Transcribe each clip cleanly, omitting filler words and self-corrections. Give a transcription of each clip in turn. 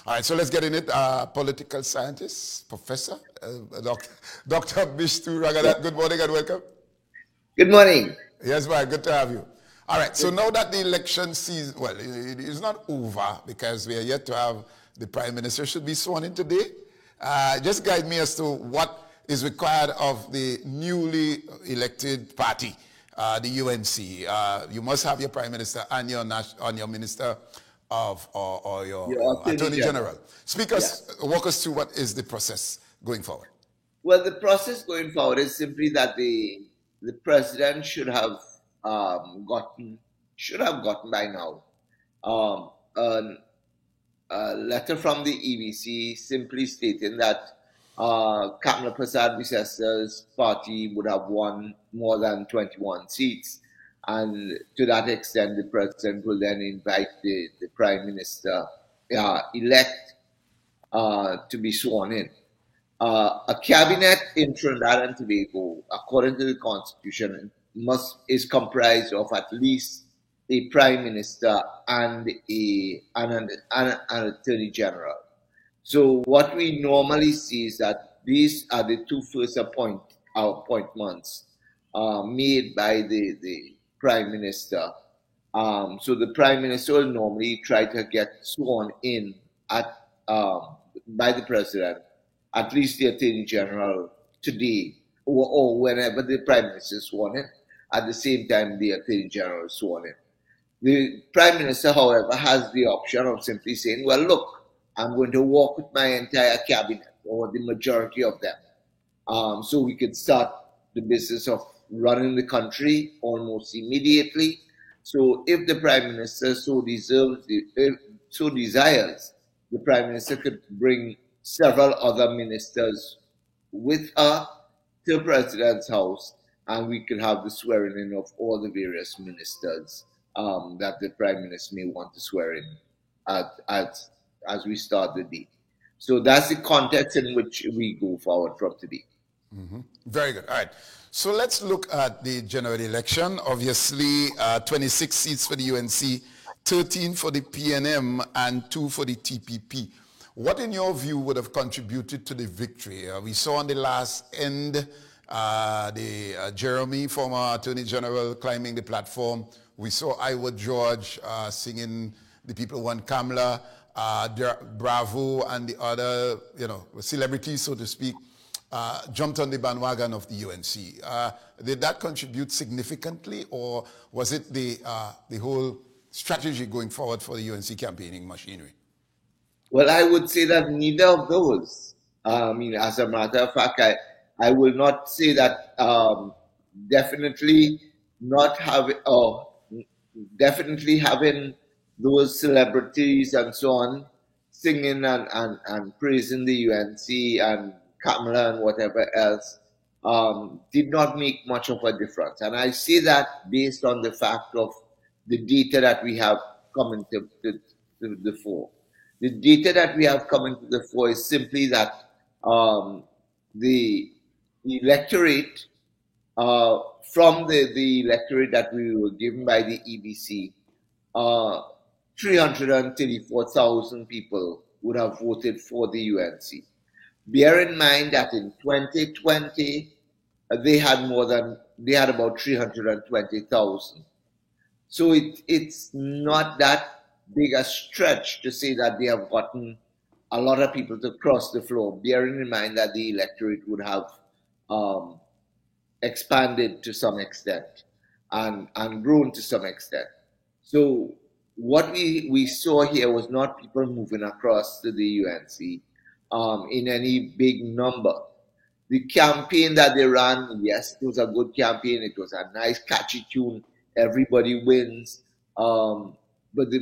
All right, so let's get in it. Political scientist, professor, Dr. Bishtu Raghunath. Good morning and welcome. Good morning. Yes, ma'am. Good to have you. All right, so now that the election season, well, it is not over because we are yet to have the Prime Minister should be sworn in today. Just guide me as to what is required of the newly elected party, the UNC. You must have your Prime Minister and your Minister of or your Attorney General. Walk us through what is the process going forward. Well, the process going forward is simply that the president should have gotten by now a letter from the EBC simply stating that Kamla Prasad Bisesta's party would have won more than 21 seats. And to that extent, the president will then invite the prime minister elect to be sworn in. A cabinet in Trinidad and Tobago, according to the Constitution, is comprised of at least a prime minister and an attorney general. So what we normally see is that these are the two first appointments made by the prime minister. So the prime minister will normally try to get sworn in by the president, at least the attorney general today, or whenever the prime minister is sworn in. At the same time, the attorney general is sworn in. The prime minister, however, has the option of simply saying, well, look, I'm going to work with my entire cabinet or the majority of them. So we could start the business of running the country almost immediately. So if the prime minister so desires, the prime minister could bring several other ministers with her to the president's house, and we could have the swearing in of all the various ministers that the prime minister may want to swear in as we start the day. So that's the context in which we go forward from today. Mm-hmm. Very good. All right. So let's look at the general election. Obviously, 26 seats for the UNC, 13 for the PNM, and 2 for the TPP. What, in your view, would have contributed to the victory? We saw on the last end Jeremy, former Attorney General, climbing the platform. We saw Iowa George singing "The People Want Kamla." Bravo and the other, celebrities, so to speak, jumped on the bandwagon of the UNC. Did that contribute significantly, or was it the whole strategy going forward for the UNC campaigning machinery? Well, I would say that neither of those. As a matter of fact, I will not say that definitely having those celebrities and so on singing and praising the UNC and Kamla and whatever else did not make much of a difference. And I say that based on the fact of the data that we have coming to the fore. The data that we have coming to the fore is simply that the electorate, from the electorate that we were given by the EBC, 334,000 people would have voted for the UNC. Bear in mind that in 2020, they had about 320,000. So it's not that big a stretch to say that they have gotten a lot of people to cross the floor, bearing in mind that the electorate would have expanded to some extent and grown to some extent. So what we saw here was not people moving across to the UNC in any big number. The campaign that they ran, yes, it was a good campaign. It was a nice, catchy tune. Everybody wins. But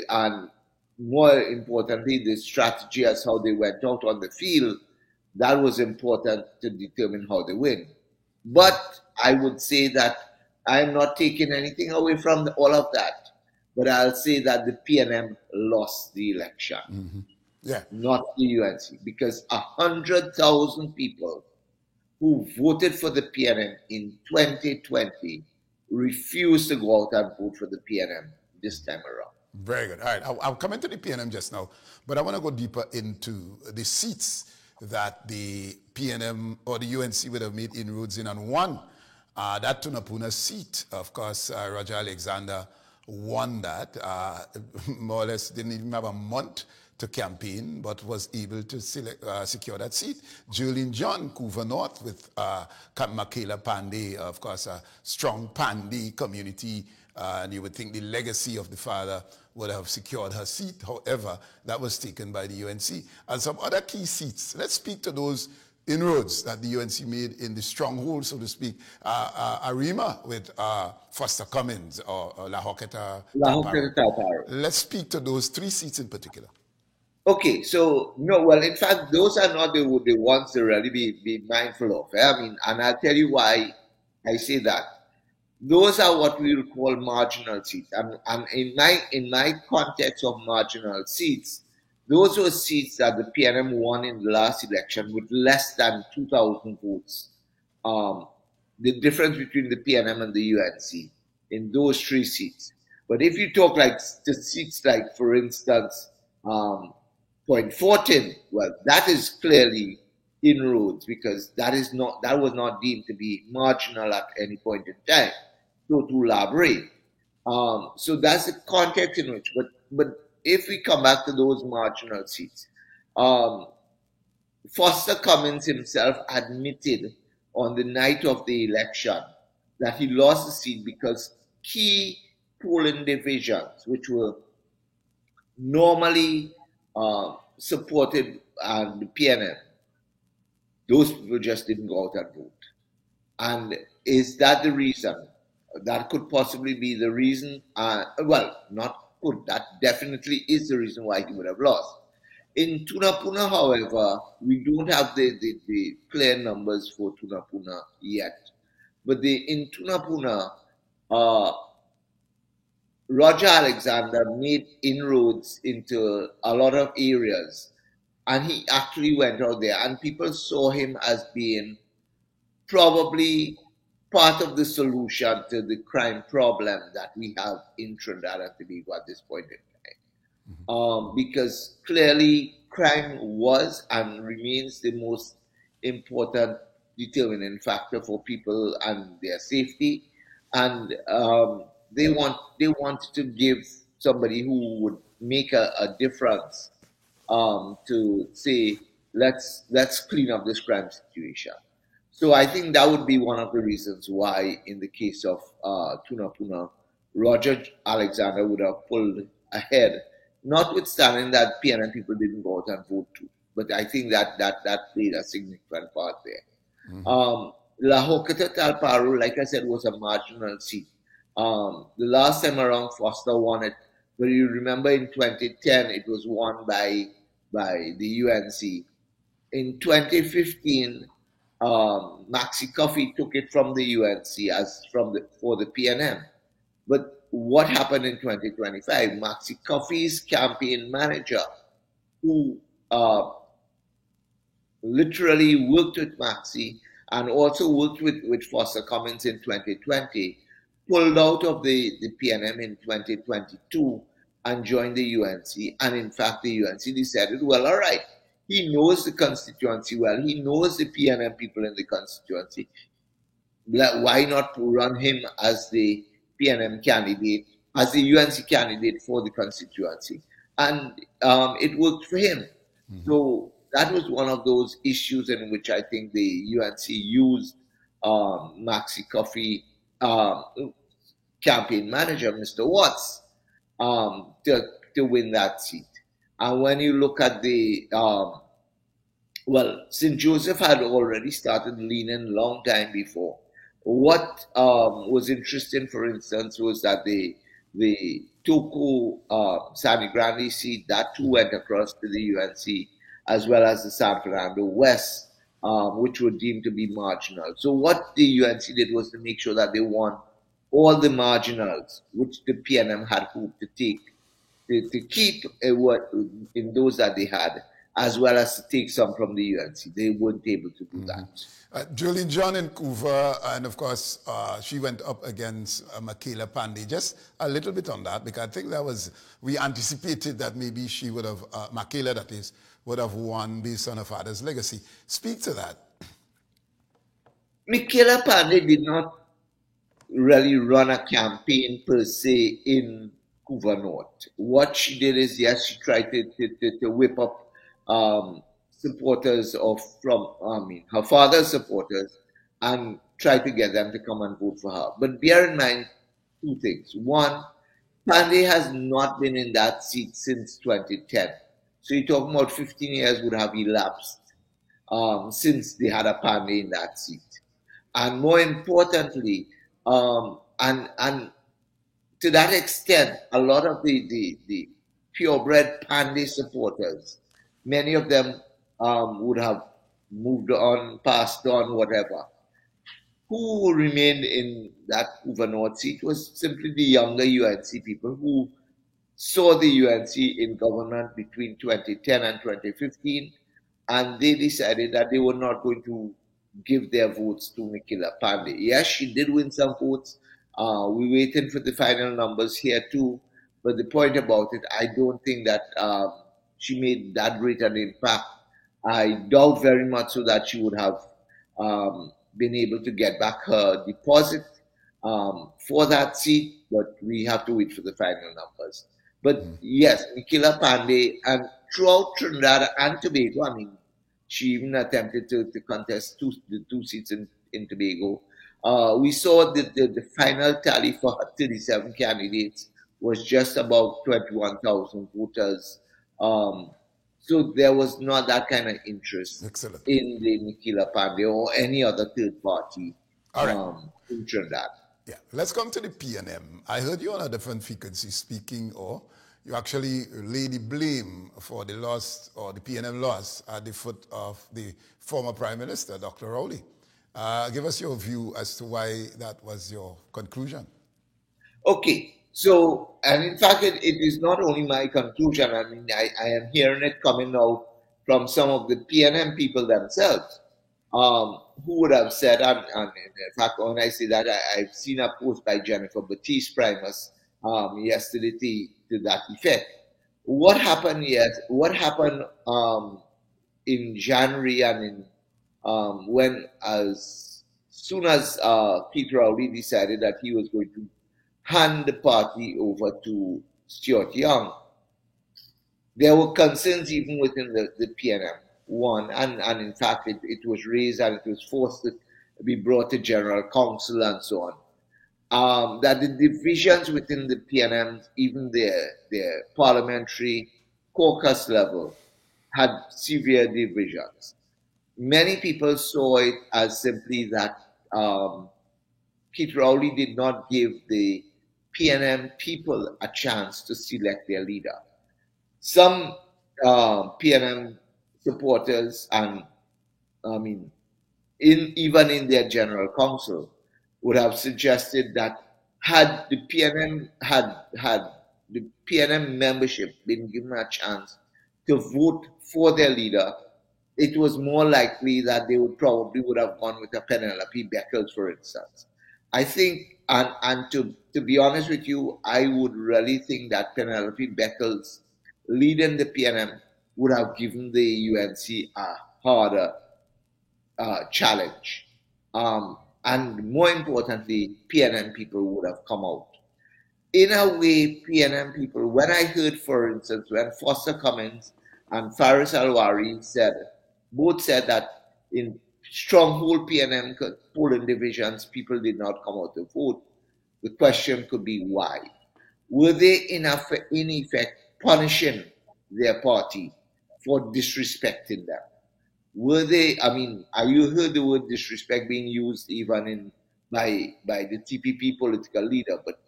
and more importantly, the strategy as how they went out on the field, that was important to determine how they win. But I would say that I'm not taking anything away from all of that. But I'll say that the PNM lost the election, not the UNC, because 100,000 people who voted for the PNM in 2020 refused to go out and vote for the PNM this time around. Very good. All right, I'll come into the PNM just now, but I want to go deeper into the seats that the PNM or the UNC would have made inroads in. And one, that Tunapuna seat, of course, Roger Alexander won that, more or less didn't even have a month to campaign, but was able to secure that seat. Julian John, Couva North, with Michaela Pandey, of course, a strong Pandey community, and you would think the legacy of the father would have secured her seat. However, that was taken by the UNC. And some other key seats. Let's speak to those inroads that the UNC made in the stronghold, so to speak. Arima with Foster Cummins or La Hoqueta. Let's speak to those three seats in particular. Okay, so no, well, in fact, those are not the ones to really be mindful of. I mean, and I'll tell you why I say that. Those are what we will call marginal seats. And in my context of marginal seats, those were seats that the PNM won in the last election with less than 2,000 votes. The difference between the PNM and the UNC in those three seats. But if you talk like the seats like, for instance, Point Fortin, well, that is clearly inroads because that was not deemed to be marginal at any point in time. So to Labre. So that's the context in which, but if we come back to those marginal seats, Foster Cummins himself admitted on the night of the election that he lost the seat because key polling divisions, which were normally supported the PNM, those people just didn't go out and vote. And is that the reason? That could possibly be the reason. Well, not could. That definitely is the reason why he would have lost. In Tunapuna, however, we don't have the clear numbers for Tunapuna yet. But in Tunapuna, Roger Alexander made inroads into a lot of areas. And he actually went out there, and people saw him as being probably part of the solution to the crime problem that we have in Trinidad and Tobago at this point in time. Because clearly crime was and remains the most important determining factor for people and their safety. And they wanted to give somebody who would make a difference to say, let's clean up this crime situation. So I think that would be one of the reasons why, in the case of Tunapuna, Roger Alexander would have pulled ahead, notwithstanding that PNM people didn't go out and vote too. But I think that played a significant part there. La Hoqueta Talparo, like I said, was a marginal seat. The last time around, Foster won it. But you remember in 2010, it was won by the UNC. In 2015, Maxi Coffee took it from the UNC for the PNM. But what happened in 2025? Maxi Coffee's campaign manager, who literally worked with Maxi and also worked with Foster Cummins in 2020, pulled out of the PNM in 2022 and joined the UNC. And in fact, the UNC decided, well, all right, he knows the constituency well. He knows the PNM people in the constituency. Why not run him as the PNM candidate, as the UNC candidate for the constituency? And it worked for him. So that was one of those issues in which I think the UNC used Maxi Coffee campaign manager, Mr. Watts, to win that seat. And when you look at the, St. Joseph had already started leaning long time before. What was interesting, for instance, was that the Toco Sangre Grande seat, that too went across to the UNC, as well as the San Fernando West, which were deemed to be marginal. So what the UNC did was to make sure that they won all the marginals, which the PNM had hoped to take, to keep in those that they had, as well as to take some from the UNC. They weren't able to do that. Julie John in Couva, and of course, she went up against Michaela Pandey. Just a little bit on that, because I think that was, we anticipated that maybe she would have, Michaela that is, would have won based on her father's legacy. Speak to that. Michaela Pandey did not really run a campaign per se in Couva North. What she did is, yes, she tried to whip up supporters her father's supporters, and try to get them to come and vote for her. But bear in mind two things. One, Pandey has not been in that seat since 2010. So you're talking about 15 years would have elapsed since they had a Pandey in that seat. And more importantly, and to that extent, a lot of the purebred Pandey supporters, many of them would have moved on, passed on, whatever. Who remained in that Couva North seat was simply the younger UNC people who saw the UNC in government between 2010 and 2015, and they decided that they were not going to give their votes to Michaela Pandey. Yes, she did win some votes. We're waiting for the final numbers here too. But the point about it, I don't think that she made that great an impact. I doubt very much so that she would have been able to get back her deposit for that seat, but we have to wait for the final numbers. But yes, Michaela Pandey, and throughout Trinidad and Tobago, I mean, she even attempted to contest the two seats in Tobago. We saw the final tally for 37 candidates was just about 21,000 voters. So there was not that kind of interest in the Michaela Pandey or any other third party in Trinidad. Yeah, let's come to the PNM. I heard you on a different frequency speaking, or you actually lay the blame for the loss or the PNM loss at the foot of the former Prime Minister, Dr. Rowley. Give us your view as to why that was your conclusion. Okay, so, and in fact, it is not only my conclusion. I mean, I am hearing it coming out from some of the PNM people themselves, who would have said, and in fact, when I say that, I've seen a post by Jennifer Batiste Primus yesterday to that effect. What happened in January and in when as soon as Peter Rowley decided that he was going to hand the party over to Stuart Young, there were concerns even within the PNM. One, and in fact it was raised and it was forced to be brought to General Council and so on, that the divisions within the PNM, even their parliamentary caucus level, had severe divisions. Many people saw it as simply that Peter Rowley did not give the PNM people a chance to select their leader. Some PNM supporters, and I mean, even in their general council, would have suggested that had the PNM membership been given a chance to vote for their leader, it was more likely that they would have gone with a Penelope Beckles, for instance. I think, and to be honest with you, I would really think that Penelope Beckles leading the PNM would have given the UNC a harder challenge. And more importantly, PNM people would have come out. In a way, PNM people, when I heard, for instance, when Foster Cummins and Faris Alwari both said that in stronghold PNM polling divisions, people did not come out to vote, the question could be why. Were they in effect punishing their party for disrespecting them? Were they, I mean, you heard the word disrespect being used even by the TPP political leader, but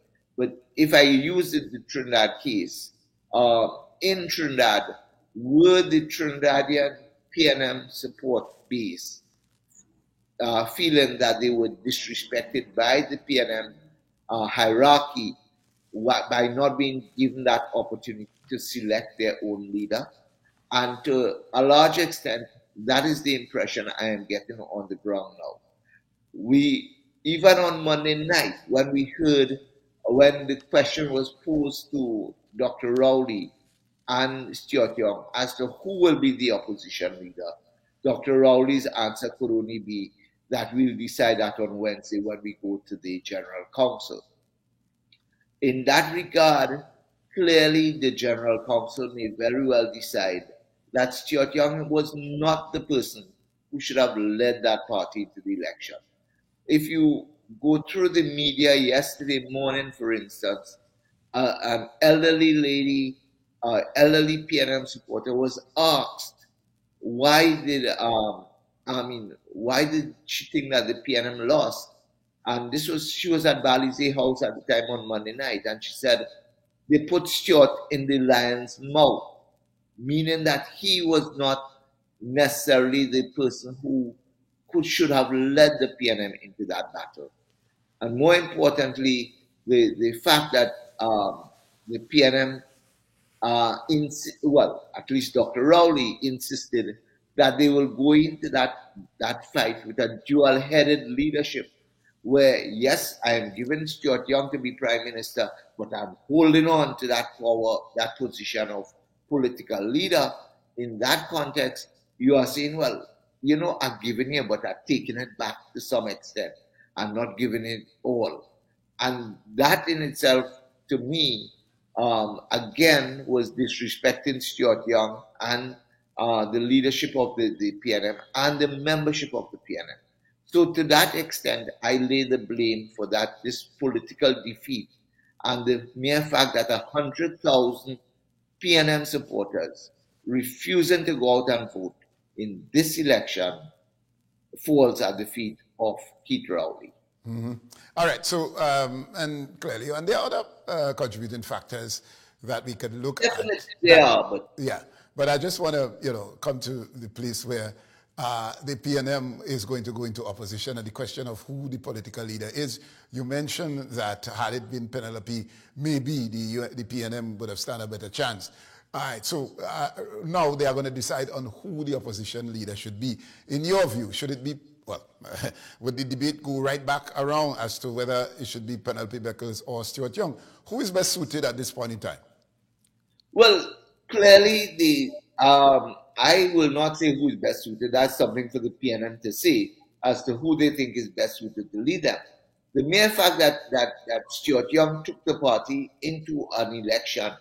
if I use the Trinidad case, in Trinidad, were the Trinidadian PNM support base feeling that they were disrespected by the PNM hierarchy by not being given that opportunity to select their own leader? And to a large extent, that is the impression I am getting on the ground now. We, even on Monday night, when the question was posed to Dr. Rowley and Stuart Young as to who will be the opposition leader, Dr. Rowley's answer could only be that we'll decide that on Wednesday when we go to the General Council. In that regard, clearly the General Council may very well decide that Stuart Young was not the person who should have led that party into the election. If you go through the media yesterday morning, for instance, an elderly lady, elderly PNM supporter was asked why did she think that the PNM lost? And she was at Balize House at the time on Monday night, and she said they put Stuart in the lion's mouth, meaning that he was not necessarily the person who should have led the PNM into that battle. And more importantly, the fact that the PNM, at least Dr. Rowley insisted that they will go into that fight with a dual-headed leadership where, yes, I am giving Stuart Young to be Prime Minister, but I'm holding on to that power, that position of political leader. In that context, you are saying, well, I'm giving you, but I'm taking it back to some extent. I'm not giving it all. And that in itself, to me, again, was disrespecting Stuart Young and the leadership of the PNM and the membership of the PNM. So to that extent, I lay the blame for this political defeat and the mere fact that 100,000 PNM supporters refusing to go out and vote in this election falls at the feet of Keith Rowley. Mm-hmm. All right. So, and clearly, and there are other contributing factors that we could look at. Definitely there are, but yeah. But I just want to, come to the place where the PNM is going to go into opposition, and the question of who the political leader is. You mentioned that had it been Penelope, maybe the PNM would have stand a better chance. All right, so now they are going to decide on who the opposition leader should be. In your view, should it be, would the debate go right back around as to whether it should be Penelope Beckles or Stuart Young? Who is best suited at this point in time? Well, clearly, I will not say who is best suited. That's something for the PNM to say as to who they think is best suited to lead them. The mere fact that Stuart Young took the party into an election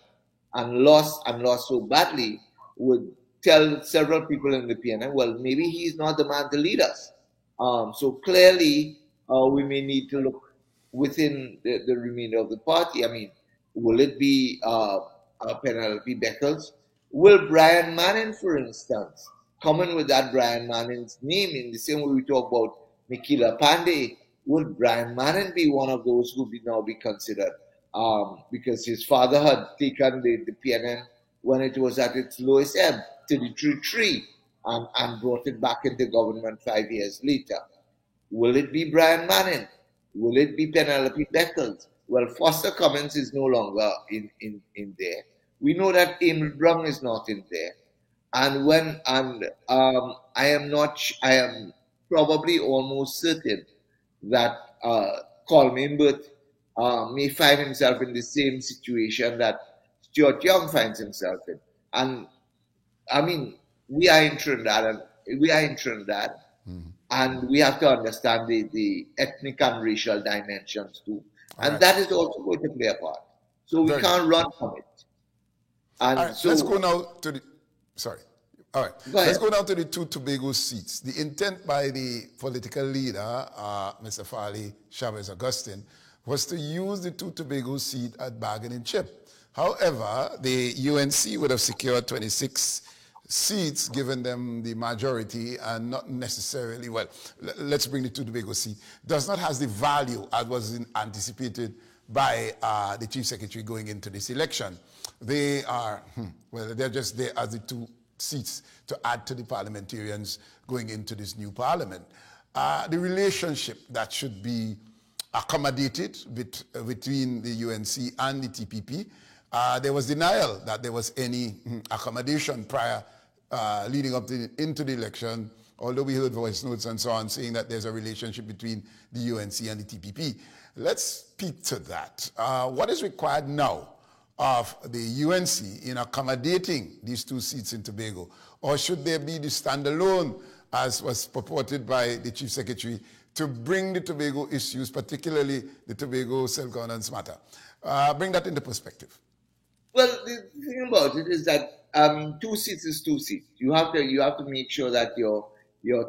and lost so badly would tell several people in the PNM, well, maybe he's not the man to lead us. So clearly, we may need to look within the remainder of the party. I mean, will it be Penelope Beckles? Will Brian Manning, for instance, come in with that Brian Manning's name in the same way we talk about Mikila Pandey? Would Brian Manning be one of those who would now be considered? Because his father had taken the PNM when it was at its lowest ebb to the tree and brought it back into government 5 years later. Will it be Brian Manning? Will it be Penelope Beckles? Well, Foster Cummins is no longer in there. We know that Emil Brown is not in there. I am probably almost certain that Colman Burt may find himself in the same situation that Stuart Young finds himself in. And I mean, we are in Trinidad, and we have to understand the ethnic and racial dimensions too. And that is also going to play a part. So we can't run from it. And all right, so, let's go now to the, sorry. All right, let's go now to the two Tobago seats. The intent by the political leader, Mr. Farley Chavez Augustine, was to use the two Tobago seat as bargaining chip. However, the UNC would have secured 26 seats, given them the majority, and not necessarily, well, let's bring the two Tobago seat, does not have the value as was anticipated by the Chief Secretary going into this election. They are, they're just there as the two seats to add to the parliamentarians going into this new parliament. The relationship that should be accommodated between the UNC and the TPP, there was denial that there was any accommodation prior leading up into the election, although we heard voice notes and so on saying that there's a relationship between the UNC and the TPP. Let's speak to that. What is required now of the UNC in accommodating these 2 seats in Tobago? Or should there be the standalone, as was purported by the Chief Secretary, to bring the Tobago issues, particularly the Tobago self-governance matter? Bring that into perspective. Well, the thing about it is that 2 seats is 2 seats. You have to make sure that your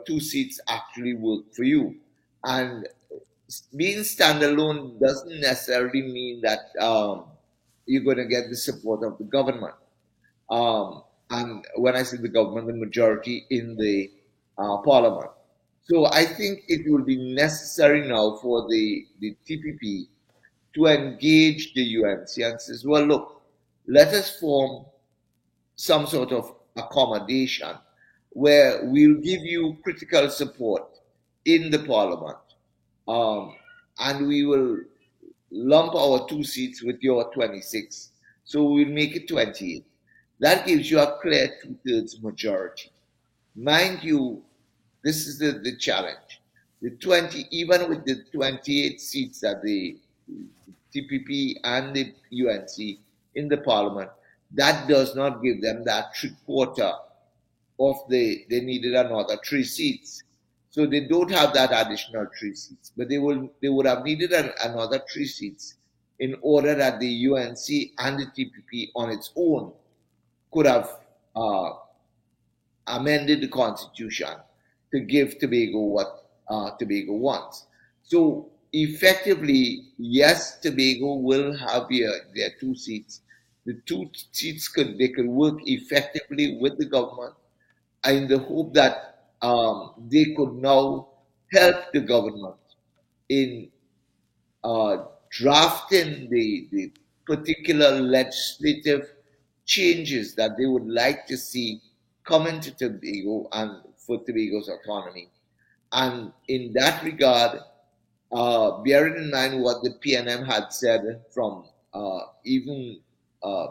2 seats actually work for you. And being standalone doesn't necessarily mean that you're going to get the support of the government. And when I say the government, the majority in the parliament. So I think it will be necessary now for the TPP to engage the UNC and says, well, look, let us form some sort of accommodation where we'll give you critical support in the parliament, and we will lump our 2 seats with your 26. So we'll make it 28. That gives you a clear 2/3 majority. Mind you, this is the challenge. Even with the 28 seats that the TPP and the UNC in the parliament, that does not give them that 3/4 of they needed another 3 seats. So they don't have that additional 3 seats, but they would have needed another 3 seats in order that the UNC and the TPP on its own could have amended the constitution to give Tobago what Tobago wants. So effectively, yes, Tobago will have their 2 seats. The 2 seats could work effectively with the government in the hope that they could now help the government in drafting the particular legislative changes that they would like to see come into Tobago and for Tobago's autonomy. And in that regard, bearing in mind what the PNM had said from even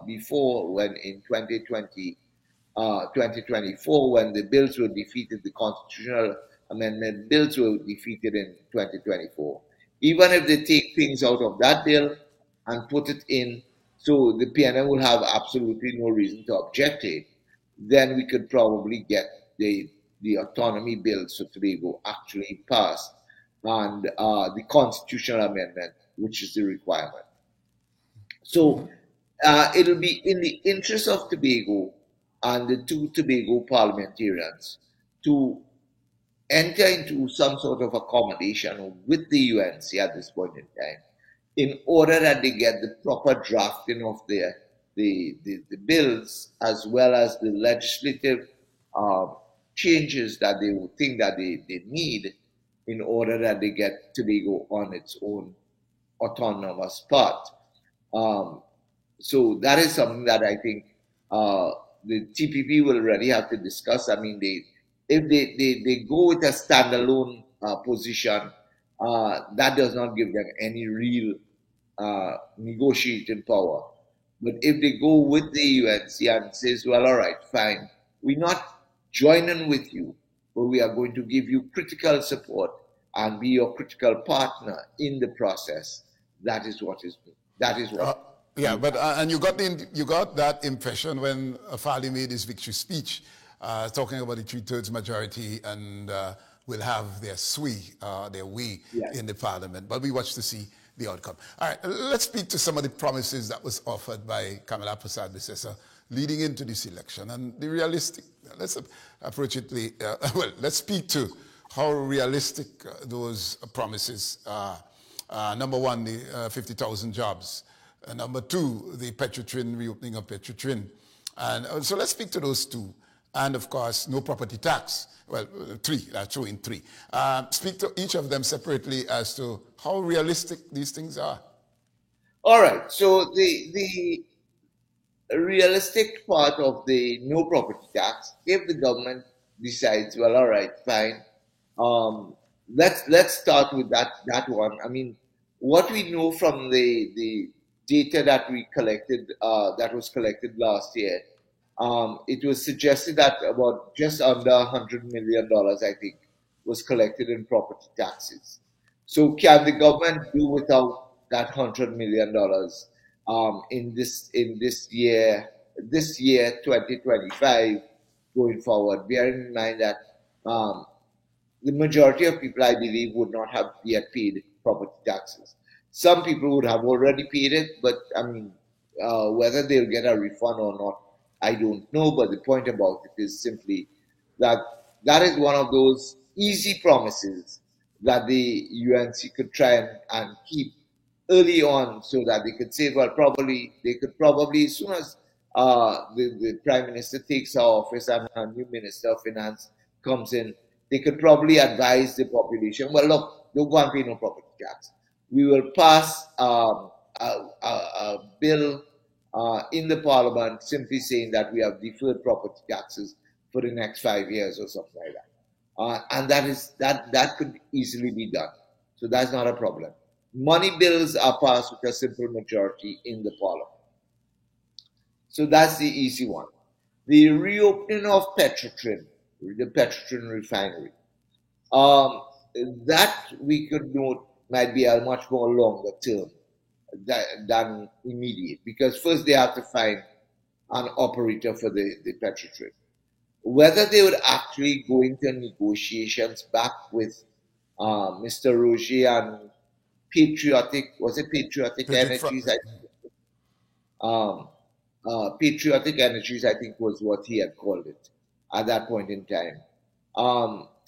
before, when in 2024, when the bills were defeated, the constitutional amendment bills were defeated in 2024. Even if they take things out of that bill and put it in, so the PNM will have absolutely no reason to object to it, then we could probably get the autonomy bills for Tobago actually passed, and the constitutional amendment, which is the requirement. So it'll be in the interest of Tobago and the 2 Tobago parliamentarians to enter into some sort of accommodation with the UNC at this point in time, in order that they get the proper drafting of the bills, as well as the legislative changes that they would think that they need, in order that they get Tobago on its own autonomous path. So that is something that I think the TPP will really have to discuss. I mean, if they go with a standalone position, that does not give them any real negotiating power. But if they go with the UNC and says, well, all right, fine, we're not joining with you, but we are going to give you critical support and be your critical partner in the process, that is what. Yeah, but and you got that impression when Afali made his victory speech, talking about the 2/3 majority and will have their way in the parliament. But we watch to see the outcome. All right, let's speak to some of the promises that was offered by Kamala Persad-Bissessar leading into this election and the realistic. Let's approach it. Let's speak to how realistic those promises are. Number one, the 50,000 jobs. Number two, the Petrotrin, reopening of Petrotrin. And so let's speak to those 2. And of course, no property tax. Well, 3, that's true in 3. Speak to each of them separately as to how realistic these things are. All right. So the realistic part of the no property tax, if the government decides, well, all right, fine, let's start with that one. I mean, what we know from the data that we collected, that was collected last year, it was suggested that about just under $100 million, I think, was collected in property taxes. So can the government do without that $100 million in this year 2025 going forward? Bearing in mind that the majority of people, I believe, would not have yet paid property taxes. Some people would have already paid it, but I mean, whether they'll get a refund or not, I don't know. But the point about it is simply that that is one of those easy promises that the UNC could try and keep early on, so that they could say, well, they could probably, as soon as the Prime Minister takes office and a new Minister of Finance comes in, they could probably advise the population, well, look, don't go and pay no property tax. We will pass a bill in the Parliament simply saying that we have deferred property taxes for the next 5 years or something like that. And that could easily be done. So that's not a problem. Money bills are passed with a simple majority in the Parliament. So that's the easy one. The reopening of Petrotrin, the Petrotrin refinery, that we could note might be a much more longer term than immediate, because first they have to find an operator for the Petrotrin. Whether they would actually go into negotiations back with Mr. Roger and Patriotic Energies? Patriotic Energies, I think, was what he had called it at that point in time.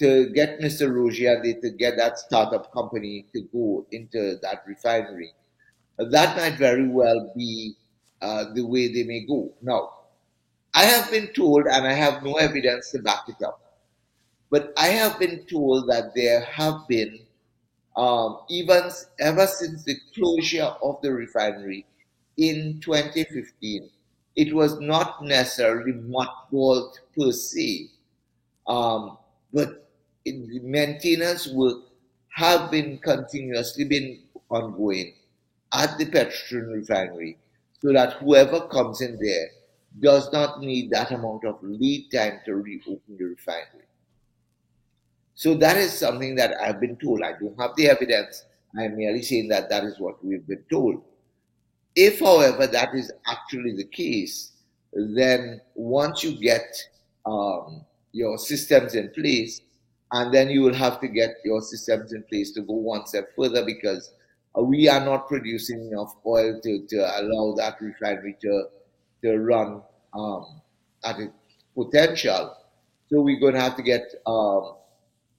To get Mr. Roger, to get that startup company to go into that refinery, that might very well be the way they may go. Now, I have been told, and I have no evidence to back it up, but I have been told that there have been, even ever since the closure of the refinery in 2015, it was not necessarily mothballed per se, but the maintenance work have been continuously been ongoing at the Petrotrin refinery, so that whoever comes in there does not need that amount of lead time to reopen the refinery. So that is something that I've been told. I don't have the evidence. I'm merely saying that that is what we've been told. If, however, that is actually the case, then once you get your systems in place, and then you will have to get your systems in place to go one step further, because we are not producing enough oil to allow that refinery to run at its potential. So we're going to have to get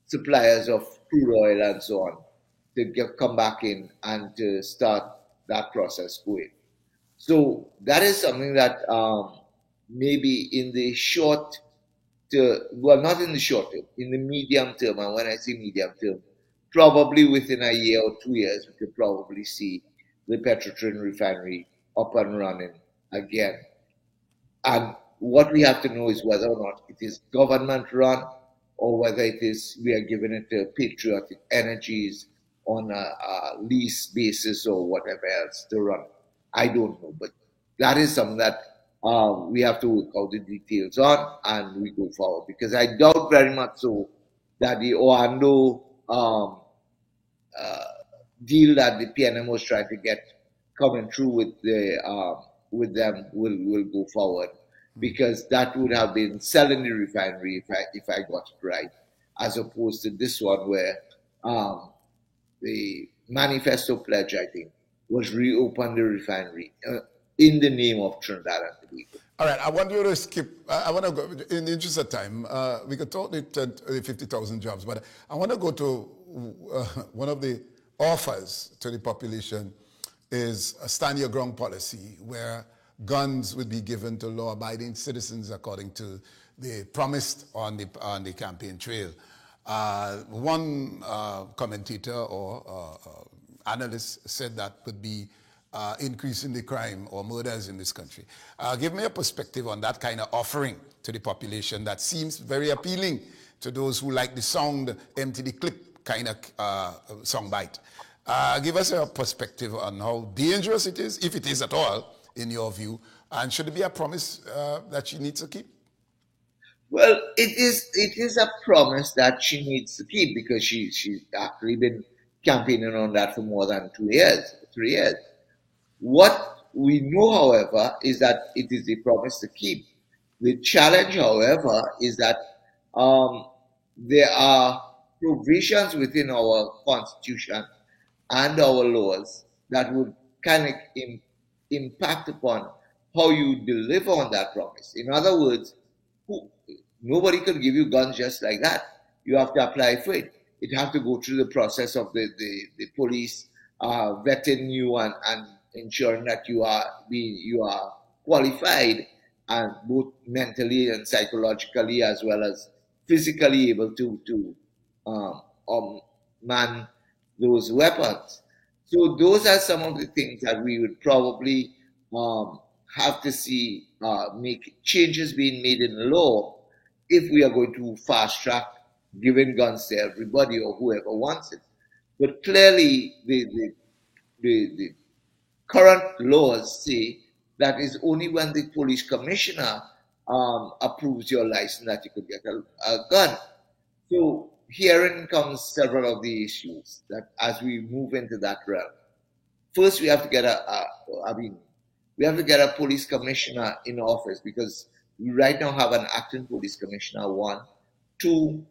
suppliers of crude oil and so on to come back in and to start that process going. So that is something that maybe in the short term, well, not in the short term, in the medium term, and when I say medium term, probably within a year or 2 years, we could probably see the Petrotrin refinery up and running again. And what we have to know is whether or not it is government run, or whether it is we are giving it to Patriotic Energies on a lease basis or whatever else to run. I don't know, but that is something that we have to work out the details on, and we go forward, because I doubt very much so that the Oando deal that the PNM was trying to get coming through with them will go forward, because that would have been selling the refinery if I got it right, as opposed to this one where the manifesto pledge, I think, was reopen the refinery in the name of Trinidad and Tobago. All right, I want you to skip, I want to go, in the interest of time, we could talk the 50,000 jobs, but I want to go to one of the offers to the population is a stand your ground policy, where guns would be given to law-abiding citizens according to the promised on the campaign trail. One commentator or analyst said that would be increasing the crime or murders in this country. Give me a perspective on that kind of offering to the population that seems very appealing to those who like the sound, empty the clip kind of soundbite. Give us a perspective on how dangerous it is, if it is at all, in your view, And should it be a promise that she needs to keep? Well, it is a promise that she needs to keep because she's actually been campaigning on that for more than 2 years, 3 years. What we know, however, is that it is a promise to keep. The challenge, however, is that there are provisions within our constitution and our laws that would kind of impact upon how you deliver on that promise. In other words, nobody can give you guns just like that. You have to apply for it. It has to go through the process of the police vetting you and ensuring that you are qualified and both mentally and psychologically as well as physically able to man those weapons. So those are some of the things that we would probably have to see make changes being made in the law if we are going to fast track giving guns to everybody or whoever wants it. But clearly the current laws say that is only when the police commissioner approves your license that you could get a gun. So herein comes several of the issues that as we move into that realm. First, we have to get we have to get a police commissioner in office because we right now have an acting police commissioner, one. Two,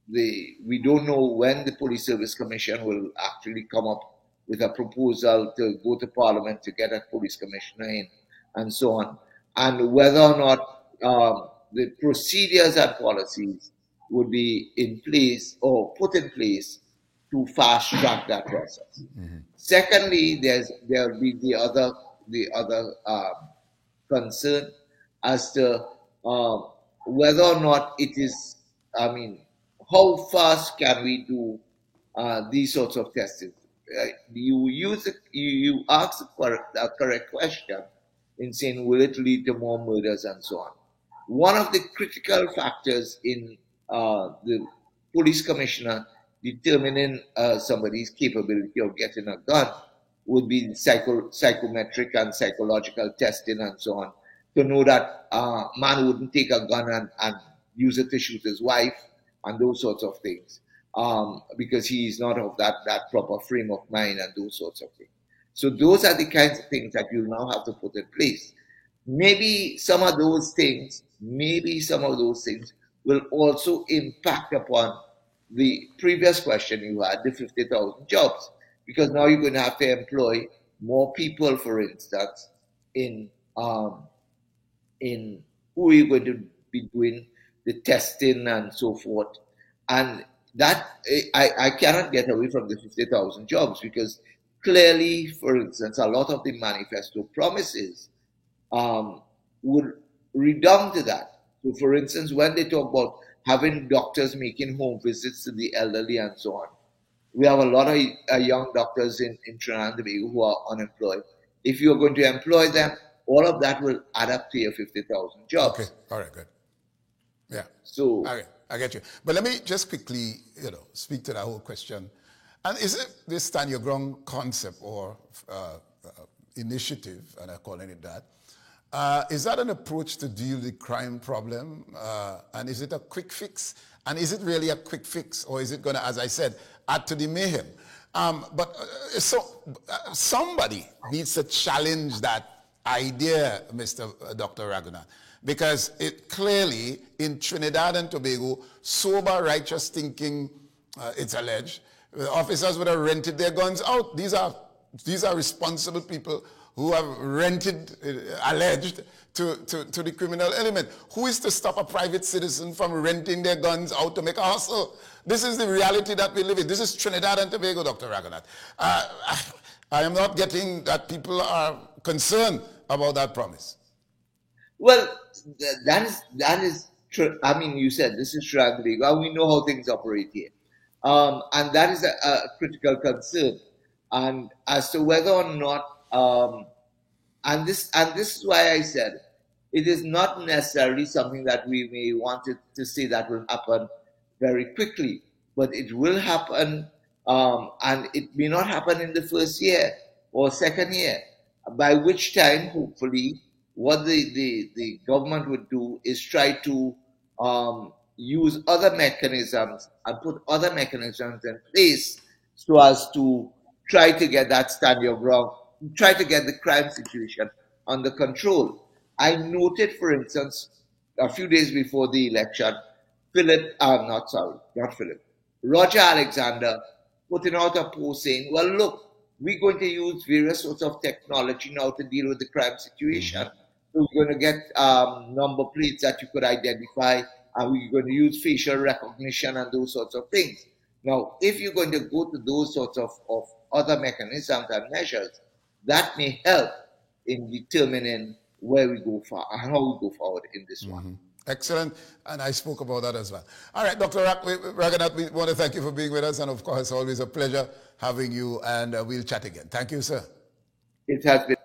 we don't know when the Police Service Commission will actually come up with a proposal to go to Parliament to get a police commissioner in, and so on, and whether or not the procedures and policies would be in place or put in place to fast track that process. Mm-hmm. Secondly, there will be the other concern as to whether or not it is, how fast can we do these sorts of testing? You ask a correct question in saying, will it lead to more murders and so on? One of the critical factors in the police commissioner determining somebody's capability of getting a gun would be psychometric and psychological testing and so on, to know that man wouldn't take a gun and use it to shoot his wife and those sorts of things, because he is not of that proper frame of mind and those sorts of things. So those are the kinds of things that you now have to put in place. Maybe some of those things will also impact upon the previous question you had, the 50,000 jobs, because now you're going to have to employ more people, for instance, in who are you going to be doing the testing and so forth. And that, I cannot get away from the 50,000 jobs because clearly, for instance, a lot of the manifesto promises would redound to that. So, for instance, when they talk about having doctors making home visits to the elderly and so on, we have a lot of young doctors in Trinidad and Tobago who are unemployed. If you're going to employ them, all of that will add up to your 50,000 jobs. Okay, all right, good. Yeah. So, all right, I get you. But let me just quickly, speak to that whole question. And is it this stand your ground concept or initiative, and I'm calling it that, is that an approach to deal with the crime problem? And is it a quick fix? And is it really a quick fix? Or is it going to, as I said, add to the mayhem? Somebody needs to challenge that idea, Dr. Raghunath, because it clearly, in Trinidad and Tobago, sober, righteous thinking, it's alleged, the officers would have rented their guns out. These are responsible people who have rented, alleged, to the criminal element. Who is to stop a private citizen from renting their guns out to make a hustle? This is the reality that we live in. This is Trinidad and Tobago, Dr. Raghunath. I am not getting that people are concerned about that promise. Well, that is true. I mean, you said this is Trinidad and Tobago. We know how things operate here. And that is a critical concern. And as to whether or not, and this is why I said it is not necessarily something that we may want to say that will happen very quickly, but it will happen, and it may not happen in the first year or second year. by which time, hopefully, what the government would do is try to use other mechanisms and put other mechanisms in place so as to try to get that stand your ground, try to get the crime situation under control. I noted, for instance, a few days before the election, not Philip, Roger Alexander putting out a post saying, well, look, we're going to use various sorts of technology now to deal with the crime situation. So we're going to get number plates that you could identify, and we're going to use facial recognition and those sorts of things. Now, if you're going to go to those sorts of other mechanisms and measures, that may help in determining where we go for and how we go forward in this one. Excellent, and I spoke about that as well. All right, Dr. Raghunath, we want to thank you for being with us, and of course, always a pleasure having you, and we'll chat again. Thank you, sir. It has been